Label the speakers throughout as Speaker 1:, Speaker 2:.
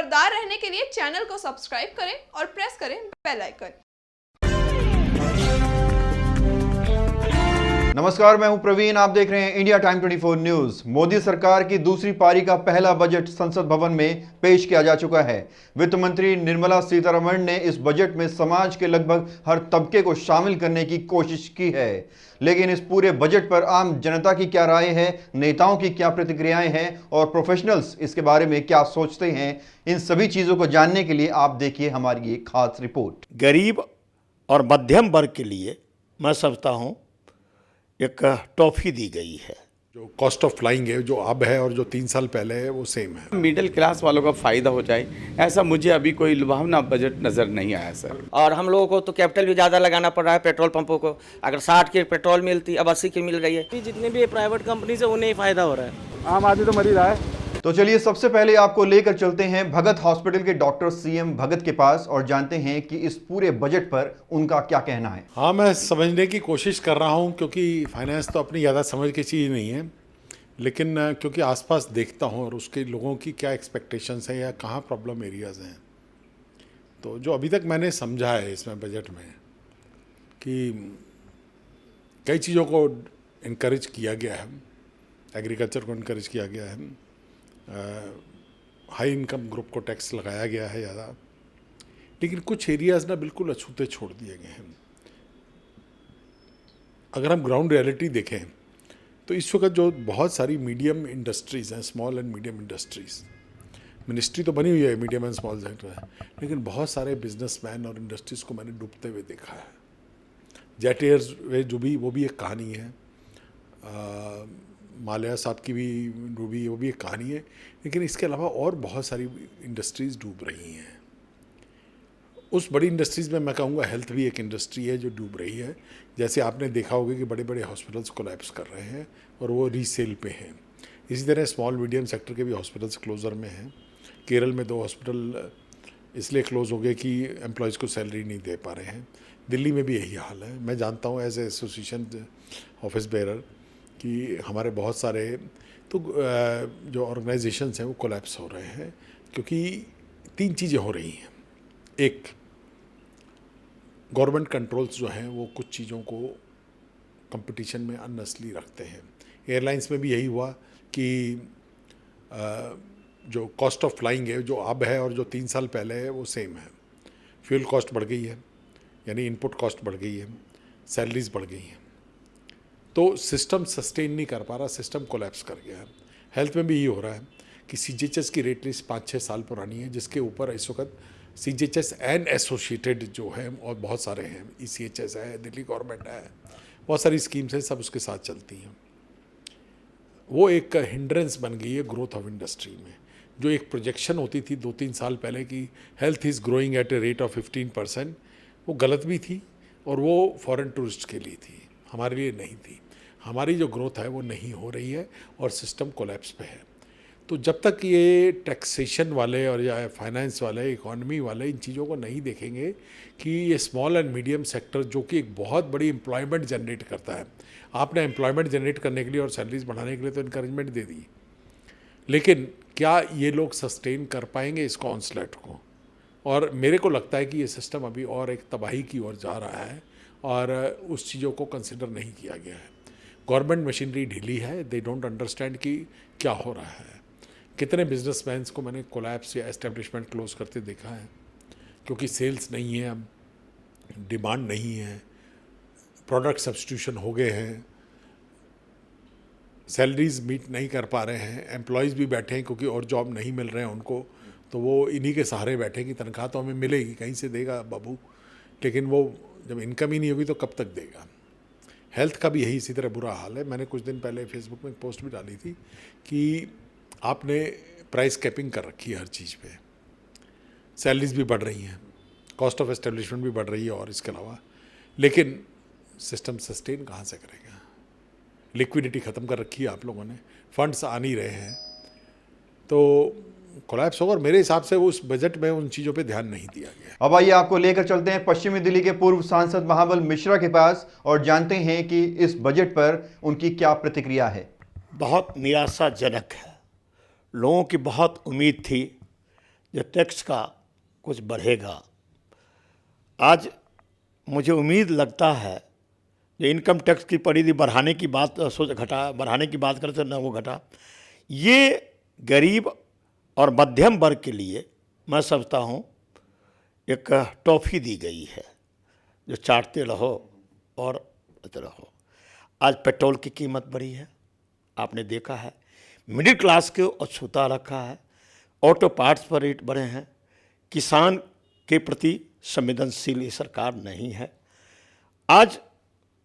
Speaker 1: खबरदार रहने के लिए चैनल को सब्सक्राइब करें और प्रेस करें बेल आइकन।
Speaker 2: नमस्कार, मैं हूं प्रवीण। आप देख रहे हैं इंडिया टाइम 24 न्यूज। मोदी सरकार की दूसरी पारी का पहला बजट संसद भवन में पेश किया जा चुका है। वित्त मंत्री निर्मला सीतारमण ने इस बजट में समाज के लगभग हर तबके को शामिल करने की कोशिश की है। लेकिन इस पूरे बजट पर आम जनता की क्या राय है, नेताओं की क्या प्रतिक्रियाएं हैं और प्रोफेशनल्स इसके बारे में क्या सोचते हैं, इन सभी चीजों को जानने के लिए आप देखिए हमारी एक खास रिपोर्ट।
Speaker 3: गरीब और मध्यम वर्ग के लिए मैं समझता हूं एक टॉफी दी गई है।
Speaker 4: जो कॉस्ट ऑफ फ्लाइंग है, जो अब है और जो 3 साल पहले है, वो सेम है।
Speaker 5: मिडिल क्लास वालों का फ़ायदा हो जाए, ऐसा मुझे अभी कोई लुभावना बजट नज़र नहीं आया सर।
Speaker 6: और हम लोगों को तो कैपिटल भी ज़्यादा लगाना पड़ रहा है पेट्रोल पंपों को। अगर 60 की पेट्रोल मिलती अब 80 की मिल रही है।
Speaker 7: जितने भी प्राइवेट कंपनी से उन्हें ही फायदा हो रहा है।
Speaker 5: आम आदमी तो मर ही रहा है।
Speaker 2: तो चलिए सबसे पहले आपको लेकर चलते हैं भगत हॉस्पिटल के डॉक्टर सीएम भगत के पास और जानते हैं कि इस पूरे बजट पर उनका क्या कहना है।
Speaker 4: हाँ, मैं समझने की कोशिश कर रहा हूँ, क्योंकि फाइनेंस तो अपनी ज़्यादा समझ की चीज़ नहीं है, लेकिन क्योंकि आसपास देखता हूँ और उसके लोगों की क्या एक्सपेक्टेशंस हैं या कहाँ प्रॉब्लम एरियाज़ हैं, तो जो अभी तक मैंने समझा है इसमें बजट में कि कई चीज़ों को इनकरेज किया गया है। एग्रीकल्चर को इनकरेज किया गया है, हाई इनकम ग्रुप को टैक्स लगाया गया है ज़्यादा, लेकिन कुछ एरियाज़ ना बिल्कुल अछूते छोड़ दिए गए हैं। अगर हम ग्राउंड रियलिटी देखें तो इस वक्त जो बहुत सारी मीडियम इंडस्ट्रीज़ हैं, small and medium industries, ministry तो बनी हुई है मीडियम एंड स्मॉल सेक्टर है, लेकिन बहुत सारे बिजनेसमैन और इंडस्ट्रीज़ को मैंने डूबते हुए देखा है। जेट एयर्स वे जो भी, वो भी एक कहानी है। माल्या साहब की भी डूबी, वो भी एक कहानी है, लेकिन इसके अलावा और बहुत सारी इंडस्ट्रीज़ डूब रही हैं। उस बड़ी इंडस्ट्रीज़ में मैं कहूँगा हेल्थ भी एक इंडस्ट्री है जो डूब रही है। जैसे आपने देखा होगा कि बड़े बड़े हॉस्पिटल्स कोलैप्स कर रहे हैं और वो रीसेल पे हैं। इसी तरह स्मॉल मीडियम सेक्टर के भी हॉस्पिटल्स क्लोज़र में हैं। केरल में 2 हॉस्पिटल इसलिए क्लोज़ हो गए कि एम्प्लॉयज़ को सैलरी नहीं दे पा रहे हैं। दिल्ली में भी यही हाल है। मैं जानता हूँ as a association office bearer कि हमारे बहुत सारे तो जो ऑर्गेनाइजेशंस हैं वो कोलैप्स हो रहे हैं, क्योंकि 3 चीज़ें हो रही हैं। एक, गवर्नमेंट कंट्रोल्स जो हैं वो कुछ चीज़ों को कंपटीशन में अननेसेसरी रखते हैं। एयरलाइंस में भी यही हुआ कि जो कॉस्ट ऑफ फ्लाइंग है, जो अब है और जो 3 साल पहले है, वो सेम है। फ्यूल कॉस्ट बढ़ गई है, यानी इनपुट कॉस्ट बढ़ गई है, सैलरीज बढ़ गई हैं, तो सिस्टम सस्टेन नहीं कर पा रहा, सिस्टम कोलैप्स कर गया है। हेल्थ में भी यही हो रहा है कि सीजीएचएस की रेट लिस्ट 5-6 साल पुरानी है, जिसके ऊपर इस वक्त सीजीएचएस एंड एसोसिएटेड जो है और बहुत सारे हैं, ईसीएचएस है, दिल्ली गवर्नमेंट है, बहुत सारी स्कीम्स हैं, सब उसके साथ चलती हैं। वो एक हिंड्रेंस बन गई है ग्रोथ ऑफ इंडस्ट्री में। जो एक प्रोजेक्शन होती थी 2-3 साल पहले कि health is growing at a rate of 15%, वो गलत भी थी और वो फॉरेन टूरिस्ट के लिए थी, हमारे लिए नहीं थी। हमारी जो ग्रोथ है वो नहीं हो रही है और सिस्टम कोलैप्स पे है। तो जब तक ये टैक्सेशन वाले और या फाइनेंस वाले, इकॉनमी वाले इन चीज़ों को नहीं देखेंगे कि ये स्मॉल एंड मीडियम सेक्टर जो कि एक बहुत बड़ी एम्प्लॉयमेंट जनरेट करता है, आपने एम्प्लॉयमेंट जनरेट करने के लिए और सैलरीज बढ़ाने के लिए तो इनकरेजमेंट दे दी, लेकिन क्या ये लोग सस्टेन कर पाएंगे इस कॉन्सलेट को? और मेरे को लगता है कि ये सिस्टम अभी और एक तबाही की ओर जा रहा है और उस चीज़ों को कंसिडर नहीं किया गया है। गवर्नमेंट मशीनरी ढीली है, दे डोंट अंडरस्टैंड कि क्या हो रहा है। कितने बिजनेसमैन को मैंने कोलैप्स या एस्टेब्लिशमेंट क्लोज करते देखा है, क्योंकि सेल्स नहीं है, अब डिमांड नहीं है, प्रोडक्ट सब्स्टिट्यूशन हो गए हैं, सैलरीज मीट नहीं कर पा रहे हैं, एम्प्लॉयज़ भी बैठे हैं क्योंकि और जॉब नहीं मिल रहे हैं उनको, तो वो इन्हीं के सहारे बैठे कि तनख्वाह तो हमें मिलेगी, कहीं से देगा बाबू, लेकिन वो जब इनकम ही नहीं होगी तो कब तक देगा। हेल्थ का भी यही इसी तरह बुरा हाल है। मैंने कुछ दिन पहले फेसबुक में एक पोस्ट भी डाली थी कि आपने प्राइस कैपिंग कर रखी है हर चीज़ पे, सैलरीज भी बढ़ रही हैं, कॉस्ट ऑफ एस्टेब्लिशमेंट भी बढ़ रही है और इसके अलावा, लेकिन सिस्टम सस्टेन कहाँ से करेगा? लिक्विडिटी ख़त्म कर रखी है आप लोगों ने, फंड्स आ नहीं रहे हैं, तो कोलैप्स होगा। और मेरे हिसाब से उस बजट में उन चीज़ों पे ध्यान नहीं दिया गया।
Speaker 2: अब आइए आपको लेकर चलते हैं पश्चिमी दिल्ली के पूर्व सांसद महाबल मिश्रा के पास और जानते हैं कि इस बजट पर उनकी क्या प्रतिक्रिया है।
Speaker 3: बहुत निराशाजनक है। लोगों की बहुत उम्मीद थी जो टैक्स का कुछ बढ़ेगा। आज मुझे उम्मीद लगता है जो इनकम टैक्स की परिधि बढ़ाने की बात बढ़ाने की बात करते ना वो घटा, ये गरीब और मध्यम वर्ग के लिए मैं समझता हूँ एक टॉफ़ी दी गई है जो चाटते रहो और रहो। आज पेट्रोल की कीमत बढ़ी है, आपने देखा है, मिडिल क्लास को अछूता रखा है, ऑटो पार्ट्स पर रेट बढ़े हैं, किसान के प्रति संवेदनशील ये सरकार नहीं है। आज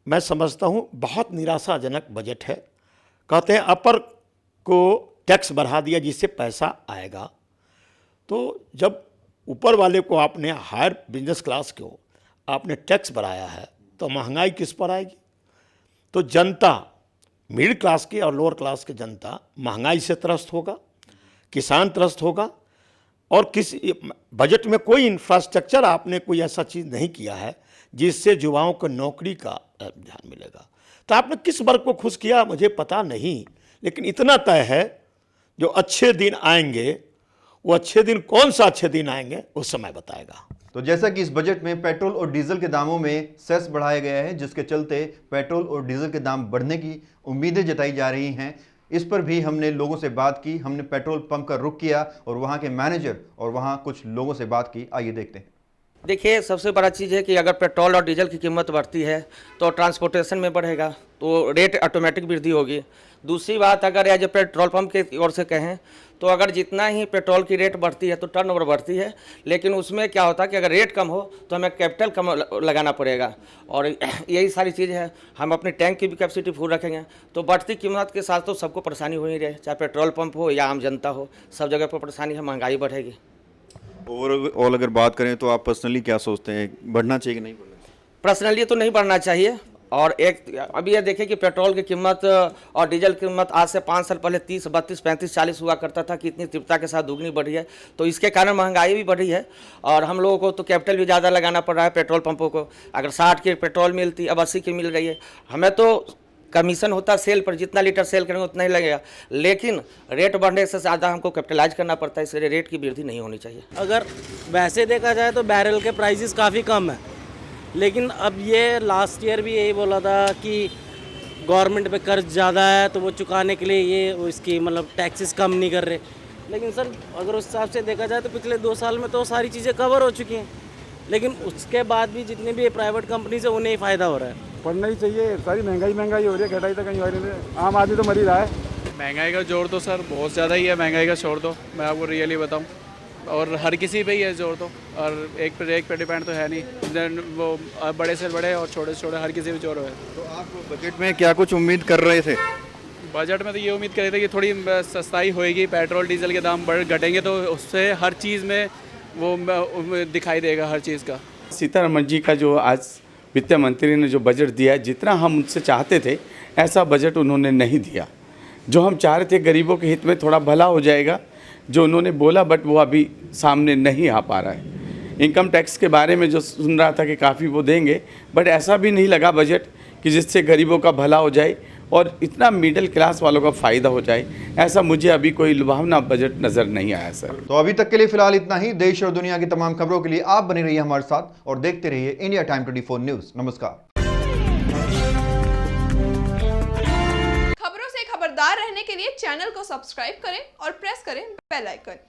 Speaker 3: मैं समझता हूँ बहुत निराशाजनक बजट है। कहते हैं अपर को टैक्स बढ़ा दिया जिससे पैसा आएगा, तो जब ऊपर वाले को आपने हायर बिजनेस क्लास को आपने टैक्स बढ़ाया है तो महंगाई किस पर आएगी? तो जनता, मिडिल क्लास की और लोअर क्लास की जनता महंगाई से त्रस्त होगा, किसान त्रस्त होगा। और किसी बजट में कोई इंफ्रास्ट्रक्चर आपने कोई ऐसा चीज़ नहीं किया है जिससे युवाओं को नौकरी का ध्यान मिलेगा। तो आपने किस वर्ग को खुश किया मुझे पता नहीं, लेकिन इतना तय है जो अच्छे दिन आएंगे, वो अच्छे दिन कौन सा अच्छे दिन आएंगे उस समय बताएगा।
Speaker 2: तो जैसा कि इस बजट में पेट्रोल और डीजल के दामों में सेस बढ़ाया गया है, जिसके चलते पेट्रोल और डीजल के दाम बढ़ने की उम्मीदें जताई जा रही हैं, इस पर भी हमने लोगों से बात की। हमने पेट्रोल पंप का रुख किया और वहां के मैनेजर और वहां कुछ लोगों से बात की। आइए देखते हैं।
Speaker 6: देखिए, सबसे बड़ा चीज़ है कि अगर पेट्रोल और डीजल की कीमत बढ़ती है तो ट्रांसपोर्टेशन में बढ़ेगा, तो रेट ऑटोमेटिक वृद्धि होगी। दूसरी बात, अगर एज ए पेट्रोल पंप की ओर से कहें तो अगर जितना ही पेट्रोल की रेट बढ़ती है तो टर्नओवर बढ़ती है, लेकिन उसमें क्या होता है कि अगर रेट कम हो तो हमें कैपिटल कम लगाना पड़ेगा। और यही सारी चीज़ है, हम अपनी टैंक की भी कैपेसिटी फुल रखेंगे तो बढ़ती कीमत के साथ तो सबको परेशानी हो ही रही, चाहे पेट्रोल पंप हो या आम जनता हो, सब जगह पर परेशानी है, महंगाई बढ़ेगी।
Speaker 2: ओवरऑल अगर बात करें तो आप पर्सनली क्या सोचते हैं, बढ़ना चाहिए कि नहीं बढ़ना चाहिए?
Speaker 6: पर्सनली तो नहीं बढ़ना चाहिए। और एक अभी ये देखें कि पेट्रोल की कीमत और डीजल की कीमत आज से 5 साल पहले 30, 32, 35, 40 हुआ करता था कि इतनी तीव्रता के साथ दुगनी बढ़ी है, तो इसके कारण महंगाई भी बढ़ी है। और हम लोगों को तो कैपिटल भी ज़्यादा लगाना पड़ रहा है पेट्रोल पंपों को। अगर 60 की पेट्रोल मिलती अब 80 की मिल रही है। हमें तो कमीशन होता सेल पर, जितना लीटर सेल करेंगे उतना ही लगेगा, लेकिन रेट बढ़ने से ज़्यादा हमको कैपिटलाइज करना पड़ता है, इसलिए रेट की वृद्धि नहीं होनी चाहिए।
Speaker 7: अगर वैसे देखा जाए तो बैरल के प्राइसेस काफ़ी कम है, लेकिन अब ये लास्ट ईयर भी यही बोला था कि गवर्नमेंट पे कर्ज ज़्यादा है तो वो चुकाने के लिए ये इसकी मतलब टैक्सेस कम नहीं कर रहे। लेकिन सर अगर उस हिसाब से देखा जाए तो पिछले 2 साल में तो सारी चीज़ें कवर हो चुकी हैं, लेकिन उसके बाद भी जितनी भी प्राइवेट कंपनीज है उन्हें ही फ़ायदा हो रहा है।
Speaker 8: पढ़ना ही चाहिए, सारी महंगाई हो रही है, घटाई तो कहीं हो रही है, आम आदमी तो मर ही रहा है।
Speaker 9: महंगाई का जोर तो सर बहुत ज़्यादा ही है, महंगाई का छोड़ दो, मैं आपको रियली बताऊं, और हर किसी पे ही है जोर तो, और एक पे डिपेंड तो है नहीं, वो बड़े से बड़े और छोटे से छोटे हर किसी पे जोर है।
Speaker 2: तो आप बजट में क्या कुछ उम्मीद कर रहे थे?
Speaker 9: बजट में तो ये उम्मीद कर रहे थे कि थोड़ी सस्ताई होएगी, पेट्रोल डीजल के दाम घटेंगे तो उससे हर चीज़ में वो दिखाई देगा हर चीज़ का।
Speaker 5: सीतारमण जी का जो आज वित्त मंत्री ने जो बजट दिया, जितना हम उनसे चाहते थे ऐसा बजट उन्होंने नहीं दिया। जो हम चाह रहे थे गरीबों के हित में थोड़ा भला हो जाएगा जो उन्होंने बोला, बट वो अभी सामने नहीं आ पा रहा है। इनकम टैक्स के बारे में जो सुन रहा था कि काफ़ी वो देंगे, बट ऐसा भी नहीं लगा बजट कि जिससे गरीबों का भला हो जाए और इतना मिडिल क्लास वालों का फ़ायदा हो जाए, ऐसा मुझे अभी कोई लुभावना बजट नज़र नहीं आया सर।
Speaker 2: तो अभी तक के लिए फिलहाल इतना ही। देश और दुनिया की तमाम खबरों के लिए आप बने रहिए हमारे साथ और देखते रहिए इंडिया टाइम 24 न्यूज़। नमस्कार।
Speaker 1: खबरों से खबरदार रहने के लिए चैनल को सब्सक्राइब करें और प्रेस करें बेल आइकन।